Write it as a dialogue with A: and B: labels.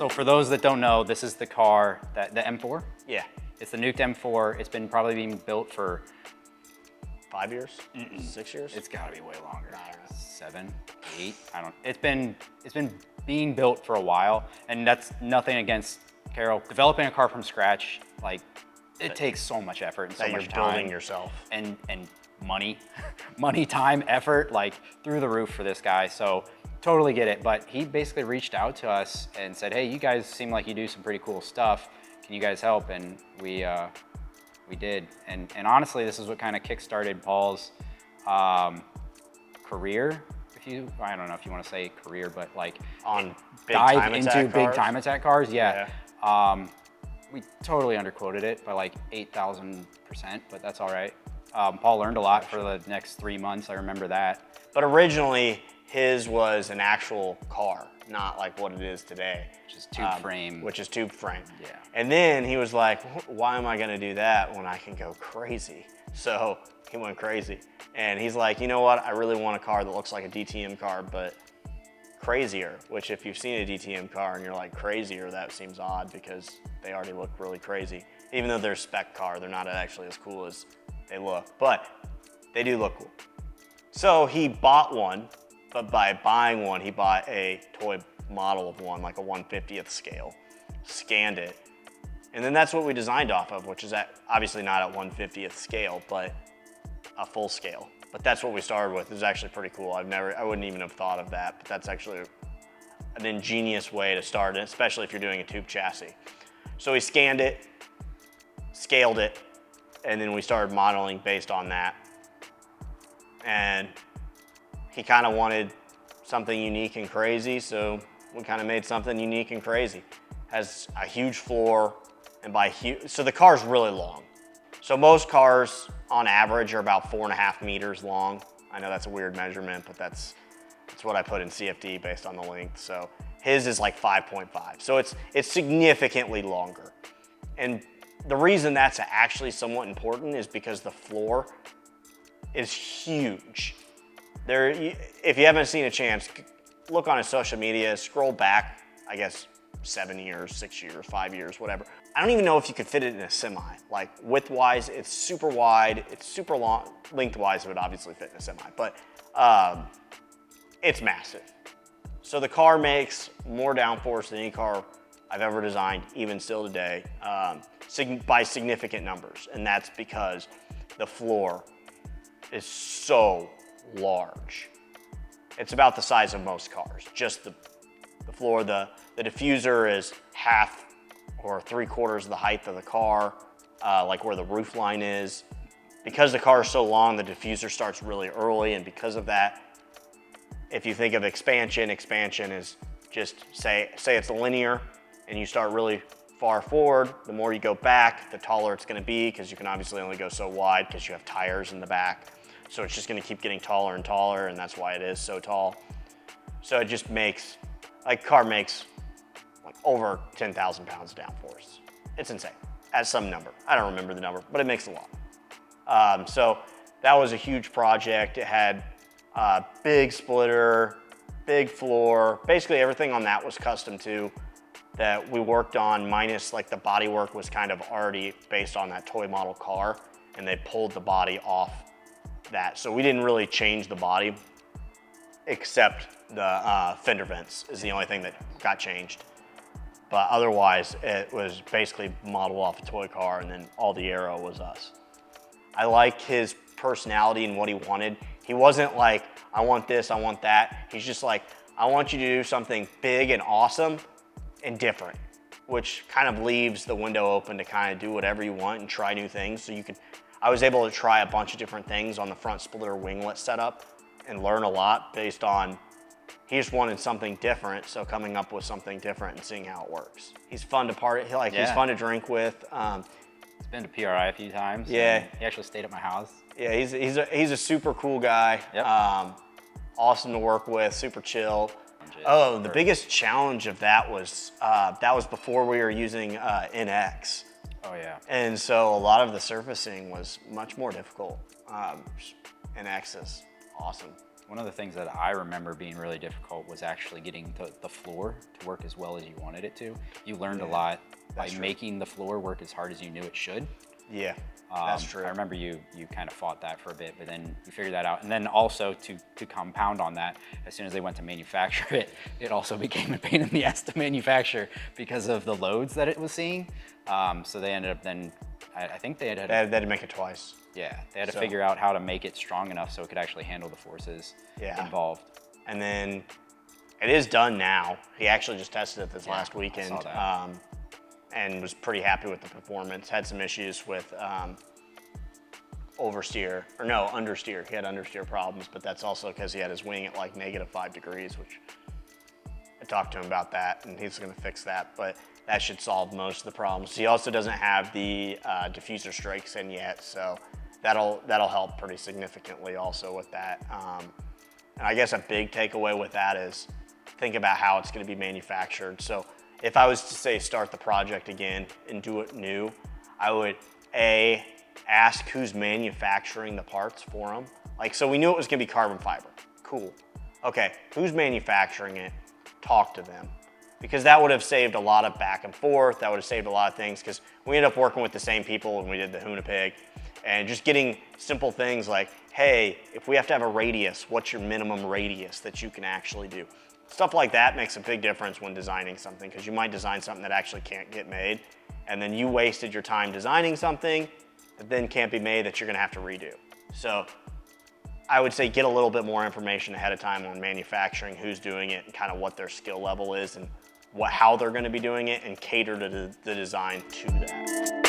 A: So for those that don't know, this is the car, the M4?
B: Yeah.
A: It's the Nuked M4. It's been probably being built for
B: 5 years? 6 years?
A: It's got to be way longer. 7, 8. I don't. It's been being built for a while, and that's nothing against Karel. Developing a car from scratch, like it takes so much effort and so much time.
B: Building yourself.
A: And money, time, effort, like through the roof for this guy. So totally get it. But he basically reached out to us and said, "Hey, you guys seem like you do some pretty cool stuff. Can you guys help?" And we did. And honestly, this is what kind of kickstarted Paul's career. I don't know if you want to say career, but like
B: on
A: dive into big time attack cars. Yeah. We totally underquoted it by like 8,000%, but that's all right. Paul learned a lot for the next 3 months. I remember that.
B: But originally, his was an actual car, not like what it is today.
A: Which is tube frame.
B: Which is tube frame.
A: Yeah.
B: And then he was like, why am I gonna do that when I can go crazy? So he went crazy. And he's like, you know what? I really want a car that looks like a DTM car, but crazier, which if you've seen a DTM car and you're like crazier, that seems odd because they already look really crazy. Even though they're a spec car, they're not actually as cool as they look, but they do look cool. So he bought one, but by buying one, he bought a toy model of one, like a 1/50th scale, scanned it. And then that's what we designed off of, which is obviously not at 1/50th scale, but a full scale. But that's what we started with. It was actually pretty cool. I wouldn't even have thought of that, but that's actually an ingenious way to start it, especially if you're doing a tube chassis. So we scanned it, scaled it, and then we started modeling based on that. And he kind of wanted something unique and crazy, so we kind of made something unique and crazy. Has a huge floor, and so the car's really long. So most cars on average are about 4.5 meters long. I know that's a weird measurement, but that's what I put in CFD based on the length. So his is like 5.5. So it's significantly longer. And the reason that's actually somewhat important is because the floor is huge. If you haven't seen a chance, look on his social media, scroll back, I guess 7 years, 6 years, 5 years, whatever. I don't even know if you could fit it in a semi. Like width-wise, it's super wide, it's super long. Length-wise, it would obviously fit in a semi, but it's massive. So the car makes more downforce than any car I've ever designed, even still today, by significant numbers. And that's because the floor is so large. It's about the size of most cars, just the floor. The diffuser is half or 3/4 of the height of the car, like where the roof line is. Because the car is so long, the diffuser starts really early, and because of that, if you think of expansion is just say it's linear, and you start really far forward, the more you go back, the taller it's gonna be, because you can obviously only go so wide because you have tires in the back. So it's just gonna keep getting taller and taller, and that's why it is so tall. So it just makes, car makes like over 10,000 pounds of downforce. It's insane, at some number. I don't remember the number, but it makes a lot. So that was a huge project. It had a big splitter, big floor. Basically everything on that was custom too, that we worked on, minus like the body work was kind of already based on that toy model car, and they pulled the body off that. So we didn't really change the body, except the fender vents is the only thing that got changed. But otherwise, it was basically modeled off a toy car, and then all the aero was us. I like his personality and what he wanted. He wasn't like, I want this, I want that. He's just like, I want you to do something big and awesome and different, which kind of leaves the window open to kind of do whatever you want and try new things. So I was able to try a bunch of different things on the front splitter winglet setup and learn a lot based on, he just wanted something different, so coming up with something different and seeing how it works. He's fun to party, he's fun to drink with.
A: He's been to PRI a few times.
B: Yeah.
A: He actually stayed at my house.
B: Yeah, he's a super cool guy.
A: Yep.
B: Awesome to work with, super chill. Oh, the biggest challenge of that was before we were using NX.
A: Oh yeah.
B: And so a lot of the surfacing was much more difficult. NX is awesome.
A: One of the things that I remember being really difficult was actually getting the floor to work as well as you wanted it to. You learned a lot by making the floor work as hard as you knew it should.
B: Yeah, that's true.
A: I remember you kind of fought that for a bit, but then you figured that out. And then also to compound on that, as soon as they went to manufacture it, it also became a pain in the ass to manufacture because of the loads that it was seeing. So they ended up then, I think they had
B: to make it twice.
A: Yeah, they had to figure out how to make it strong enough so it could actually handle the forces involved.
B: And then it is done now. He actually just tested it this last weekend.
A: I saw that.
B: And was pretty happy with the performance. Had some issues with understeer. He had understeer problems, but that's also because he had his wing at like -5 degrees, which I talked to him about that, and he's gonna fix that, but that should solve most of the problems. He also doesn't have the diffuser strakes in yet, so that'll help pretty significantly also with that. And I guess a big takeaway with that is think about how it's gonna be manufactured. So if I was to say start the project again and do it new, I would ask who's manufacturing the parts for them. Like, so we knew it was gonna be carbon fiber. Cool. Okay, who's manufacturing it? Talk to them. Because that would have saved a lot of back and forth. That would have saved a lot of things because we ended up working with the same people when we did the Hoonapig and just getting simple things like, hey, if we have to have a radius, what's your minimum radius that you can actually do? Stuff like that makes a big difference when designing something because you might design something that actually can't get made and then you wasted your time designing something that then can't be made that you're gonna have to redo. So I would say get a little bit more information ahead of time on manufacturing, who's doing it and kind of what their skill level is and how they're gonna be doing it and cater to the design to that.